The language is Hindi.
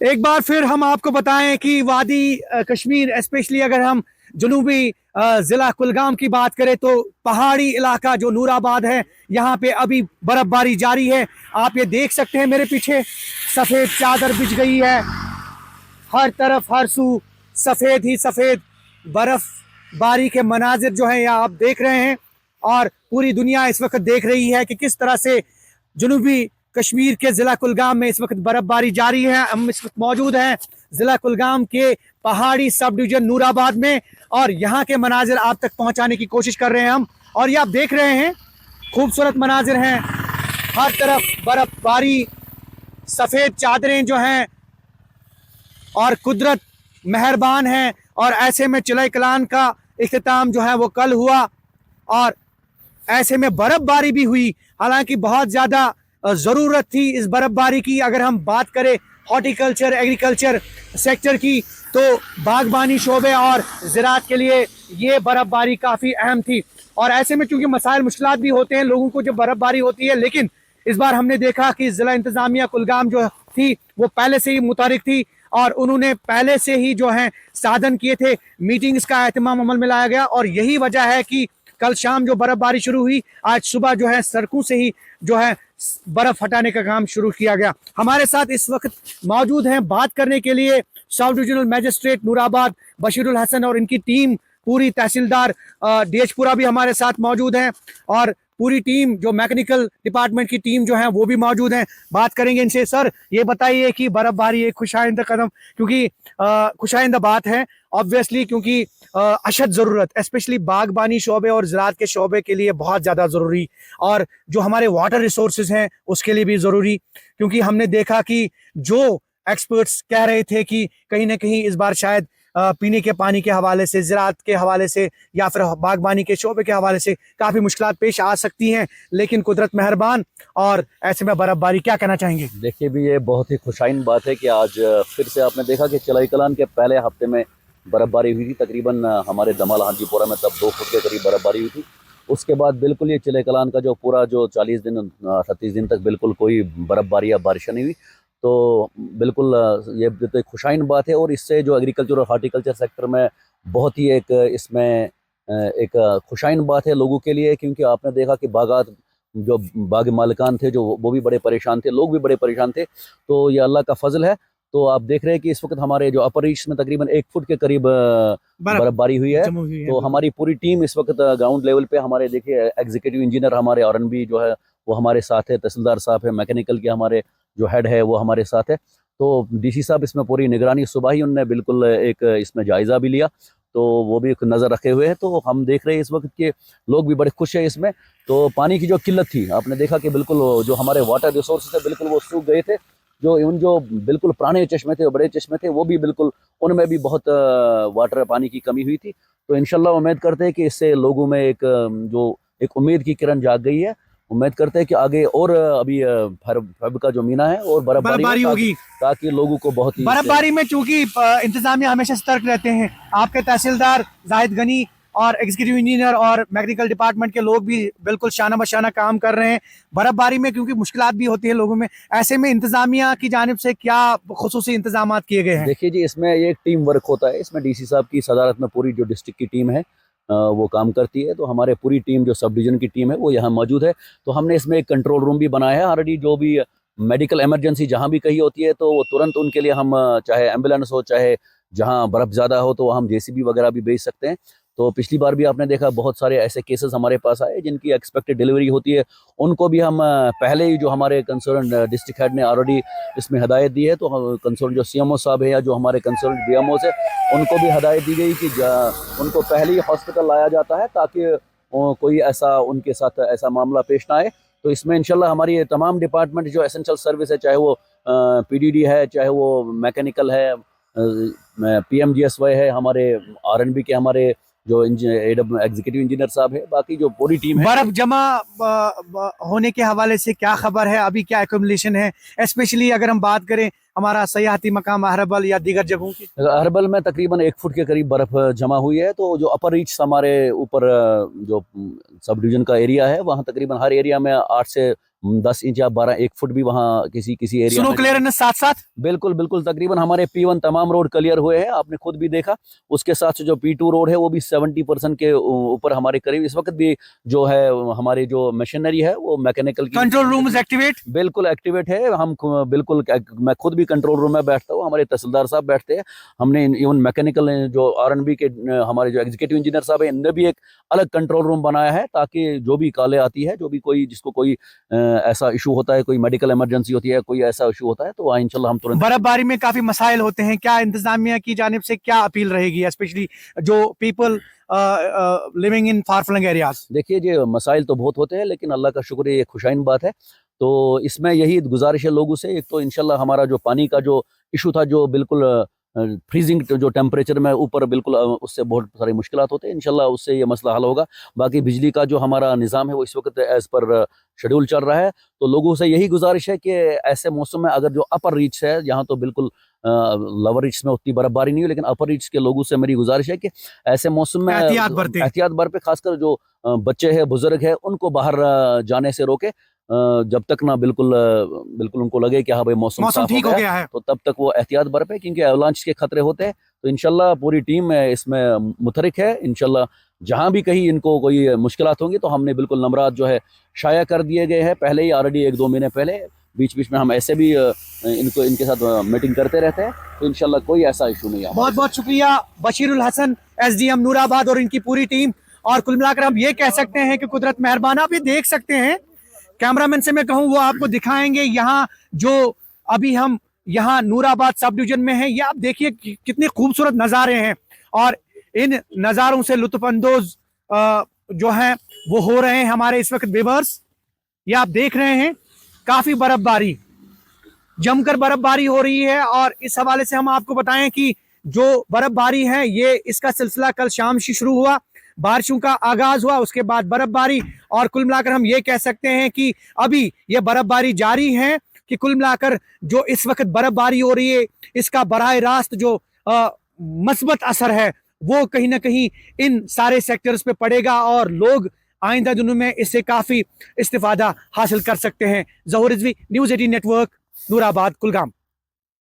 एक बार फिर हम आपको बताएं कि वादी कश्मीर, स्पेशली अगर हम जनूबी जिला कुलगाम की बात करें तो पहाड़ी इलाका जो नूराबाद है, यहाँ पे अभी बर्फबारी जारी है। आप ये देख सकते हैं मेरे पीछे सफेद चादर बिछ गई है, हर तरफ हर सू सफेद ही सफेद बर्फबारी के मनाजिर जो है यहाँ आप देख रहे हैं। और पूरी दुनिया इस वक्त देख रही है कि किस तरह से जनूबी कश्मीर के जिला कुलगाम में इस वक्त बर्फबारी जारी है। हम इस वक्त मौजूद हैं जिला कुलगाम के पहाड़ी सब डिवीजन नूराबाद में, और यहाँ के मनाजिर आप तक पहुँचाने की कोशिश कर रहे हैं हम। और ये आप देख रहे हैं खूबसूरत मनाजिर हैं, हर तरफ बर्फबारी, सफ़ेद चादरें जो हैं, और कुदरत मेहरबान है। और ऐसे में चिलई कलान का इख्तिताम जो है वो कल हुआ, और ऐसे में बर्फबारी भी हुई। हालांकि बहुत ज़्यादा ज़रूरत थी इस बर्फबारी की। अगर हम बात करें हॉर्टिकल्चर एग्रीकल्चर सेक्टर की, तो बागबानी शोबे और ज़राअत के लिए ये बर्फबारी काफ़ी अहम थी। और ऐसे में चूँकि मसाइल मुश्किलात भी होते हैं लोगों को जब बर्फबारी होती है, लेकिन इस बार हमने देखा कि ज़िला इंतज़ामिया कुलगाम जो थी वो पहले से ही मुतहरिक थी, और उन्होंने पहले से ही जो है साधन किए थे, मीटिंग्स का एहतमाम अमल में लाया गया। और यही वजह है कि कल शाम जो बर्फबारी शुरू हुई, आज सुबह जो है सड़कों से ही जो है बर्फ हटाने का काम शुरू किया गया। हमारे साथ इस वक्त मौजूद हैं बात करने के लिए sub divisional magistrate Noorabad Bashirul Hasan और इनकी टीम, पूरी तहसीलदार डीएचपुरा भी हमारे साथ मौजूद हैं, और पूरी टीम जो मैकेनिकल डिपार्टमेंट की टीम जो है वो भी मौजूद हैं। बात करेंगे इनसे। सर, ये बताइए कि बर्फबारी एक खुशाइंदा कदम, क्योंकि खुशाइंदा बात है ऑब्वियसली, क्योंकि अशद ज़रूरत स्पेशली बागबानी शोबे और ज़राअत के शोबे के लिए बहुत ज़्यादा ज़रूरी, और जो हमारे वाटर रिसोर्सेज हैं उसके लिए भी ज़रूरी। क्योंकि हमने देखा कि जो एक्सपर्ट्स कह रहे थे कि कहीं ना कहीं इस बार शायद पीने के पानी के हवाले से, ज़राअत के हवाले से, या फिर बागबानी के शोबे के हवाले से काफ़ी मुश्किलात पेश आ सकती हैं, लेकिन कुदरत मेहरबान। और ऐसे में बर्फबारी, क्या कहना चाहेंगे? देखिए भी, ये बहुत ही खुशाइन बात है कि आज फिर से आपने देखा कि चिलई कलान के पहले हफ्ते में बर्फबारी हुई थी। तकरीबन हमारे दमाल हाजीपुरा में तब 2 फुट के करीब बर्फबारी हुई थी। उसके बाद बिल्कुल ये चिलई कलान का जो पूरा जो 40 दिन 38 दिन तक बिल्कुल कोई बर्फबारी या बारिश नहीं हुई। तो बिल्कुल ये तो एक खुशाइन बात है, और इससे जो एग्रीकल्चर और हार्टिकल्चर सेक्टर में बहुत ही एक इसमें एक खुशाइन बात है लोगों के लिए। क्योंकि आपने देखा कि बागात जो बाग मालिकान थे जो वो भी बड़े परेशान थे, लोग भी बड़े परेशान थे। तो ये अल्लाह का फजल है। तो आप देख रहे हैं कि इस वक्त हमारे जो अपर रीच में तकरीबन 1 फुट के करीब बर्फबारी हुई है। तो हमारी पूरी टीम इस वक्त ग्राउंड लेवल पे, हमारे देखिए एग्जीक्यूटिव इंजीनियर हमारे आरएनबी जो है वो हमारे साथ है, तहसीलदार साहब है, मैकेनिकल के हमारे जो हेड है वो हमारे साथ है। तो डीसी साहब इसमें पूरी निगरानी, सुबह ही उनने बिल्कुल एक इसमें जायज़ा भी लिया, तो वो भी एक नज़र रखे हुए हैं। तो हम देख रहे हैं इस वक्त के लोग भी बड़े खुश हैं इसमें। तो पानी की जो किल्लत थी, आपने देखा कि बिल्कुल जो हमारे वाटर रिसोर्स थे बिल्कुल वो सूख गए थे। जो बिल्कुल पुराने चश्मे थे, बड़े चश्मे थे, वो भी बिल्कुल उनमें भी बहुत वाटर पानी की कमी हुई थी। तो इंशाल्लाह उम्मीद करते हैं कि इससे लोगों में जो एक उम्मीद की किरण जाग गई है। उम्मीद करते हैं कि आगे और अभी फरवरी का जो महीना है और बर्फबारी होगी, ताकि लोगों को बहुत ही बर्फबारी में, चूंकि इंतजामिया हमेशा सतर्क रहते हैं, आपके तहसीलदार जाहिद गनी और एग्जीक्यूटिव इंजीनियर और मैकेनिकल डिपार्टमेंट के लोग भी बिल्कुल शाना बशाना काम कर रहे हैं बर्फबारी में, क्योंकि मुश्किलात भी होती है लोगों में। ऐसे में इंतजामिया की जानिब से क्या खुसूसी इंतजाम किए गए हैं? देखिए जी, इसमें एक टीम वर्क होता है। इसमें डीसी साहब की सदारत में पूरी जो डिस्ट्रिक्ट की टीम है वो काम करती है। तो हमारे पूरी टीम जो सब डिवीजन की टीम है वो यहाँ मौजूद है। तो हमने इसमें एक कंट्रोल रूम भी बनाया है ऑलरेडी। जो भी मेडिकल इमरजेंसी जहाँ भी कहीं होती है तो वो तुरंत उनके लिए हम, चाहे एम्बुलेंस हो, चाहे जहाँ बर्फ़ ज़्यादा हो, तो हम जेसीबी वगैरह भी भेज सकते हैं। तो पिछली बार भी आपने देखा बहुत सारे ऐसे केसेस हमारे पास आए जिनकी एक्सपेक्टेड डिलीवरी होती है, उनको भी हम पहले ही जो हमारे कंसर्न डिस्ट्रिक्ट हेड ने ऑलरेडी इसमें हदायत दी है। तो कंसर्न जो सीएमओ साहब है या जो हमारे कंसर्न बीएमओ है, उनको भी हदायत दी गई कि उनको पहले ही हॉस्पिटल लाया जाता है, ताकि कोई ऐसा उनके साथ ऐसा मामला पेश ना आए। तो इसमें इंशाल्लाह हमारी ये तमाम डिपार्टमेंट जो एसेंशियल सर्विस है, चाहे वो पीडीडी है, चाहे वो मैकेनिकल है, पीएमजीएसवाई है, हमारे आरएनबी के हमारे जो एग्जीक्यूटिव इंजीनियर साहब है, बाकी जो पूरी टीम है। बर्फ जमा होने के हवाले से क्या खबर है, अभी क्या एक्यूमुलेशन है, स्पेशली अगर हम बात करें हमारा सयाहती मकाम अहरबल या दीगर जगहों की? अहरबल में तकरीबन 1 फुट के करीब बर्फ जमा हुई है। तो जो अपर रीच हमारे ऊपर जो सब डिवीजन का एरिया है, वहाँ तकरीबन हर एरिया में 8 से 10 इंच या 1 फुट भी वहाँ किसी एरिया स्नो में क्लियरेंस साथ साथ बिल्कुल बिल्कुल तकरीबन हमारे P1 तमाम रोड क्लियर हुए हैं, आपने खुद भी देखा। उसके साथ से जो P2 रोड है वो भी 70% के ऊपर हमारे करीब इस वक्त भी जो है हमारी जो मशीनरी है वो मैकेनिकल की कंट्रोल रूम एक्टिवेट बिल्कुल एक्टिवेट है। हम बिल्कुल मैं खुद भी कंट्रोल रूम में बैठता हूँ, हमारे तहसीलदार साहब बैठते हैं, हमने इवन मैकेनिकल जो R&B के हमारे जो एग्जीक्यूटिव इंजीनियर साहब है इनने भी एक अलग कंट्रोल रूम बनाया है ताकि जो भी कॉलें आती है, जो भी कोई जिसको कोई ऐसा इशू होता है, कोई मेडिकल इमरजेंसी होती है, कोई ऐसा इशू होता है तो वहाँ इंशाल्लाह हम तुरंत। बर्फबारी में काफी मसाइल होते हैं, क्या इंतजामिया की जानिब से क्या अपील रहेगी, स्पेशली जो people living in far flung areas? देखिए ये मसाइल तो बहुत होते हैं लेकिन अल्लाह का शुक्र है ये खुशाइन बात है। तो इसमें यही गुजारिश है लोगों से, एक तो इंशाल्लाह हमारा जो पानी का जो इशू था जो बिल्कुल फ्रीजिंग जो टेम्परेचर में ऊपर बिल्कुल उससे बहुत सारी मुश्किलात होते हैं, इंशाल्लाह उससे ये मसला हल होगा। बाकी बिजली का जो हमारा निज़ाम है वो इस वक्त एज़ पर शेड्यूल चल रहा है। तो लोगों से यही गुजारिश है कि ऐसे मौसम में अगर जो अपर रीच है, यहाँ तो बिल्कुल लोअर रीच में उतनी बर्फबारी नहीं है, लेकिन अपर रीच के लोगों से मेरी गुजारिश है कि ऐसे मौसम में एहतियात बरतें, खासकर जो बच्चे हैं, बुजुर्ग है, उनको बाहर जाने से रोके जब तक ना बिल्कुल उनको लगे कि हाँ भाई मौसम ठीक हो गया है, तो तब तक वो एहतियात बरते, क्योंकि एवलांच के खतरे होते हैं। तो इंशाल्लाह पूरी टीम इसमें मुतरिक है। इंशाल्लाह जहाँ भी कहीं इनको कोई मुश्किलात होंगी तो हमने बिल्कुल नंबरात जो है शाया कर दिए गए हैं पहले ही, ऑलरेडी 1-2 महीने पहले। बीच बीच में हम ऐसे भी इनके साथ मीटिंग करते रहते हैं, तो इंशाल्लाह कोई ऐसा इशू नहीं है। बहुत बहुत शुक्रिया बशीरुल हसन, SDM नूराबाद और इनकी पूरी टीम। और कुल मिलाकर हम ये कह सकते हैं कि कुदरत मेहरबान। आप ये देख सकते हैं, कैमरामैन से मैं कहूँ वो आपको दिखाएंगे यहाँ जो अभी हम यहाँ नूराबाद सब डिवीजन में है, ये आप देखिए कितने खूबसूरत नज़ारे हैं और इन नज़ारों से लुत्फानंदोज जो हैं वो हो रहे हैं हमारे इस वक्त व्यूअर्स। ये आप देख रहे हैं काफी बर्फबारी, जमकर बर्फबारी हो रही है। और इस हवाले से हम आपको बताएं कि जो बर्फबारी है ये इसका सिलसिला कल शाम से शुरू हुआ, बारिशों का आगाज हुआ, उसके बाद बर्फबारी, और कुल मिलाकर हम ये कह सकते हैं कि अभी ये बर्फबारी जारी है। कि कुल मिलाकर जो इस वक्त बर्फबारी हो रही है इसका बराह रास्त जो मस्बत असर है वो कहीं ना कहीं इन सारे सेक्टर्स पे पड़ेगा और लोग आइंदा दिनों में इससे काफी इस्तिफादा हासिल कर सकते हैं। ज़हूर रिजवी, न्यूज़ 18 नेटवर्क, नूराबाद, कुलगाम।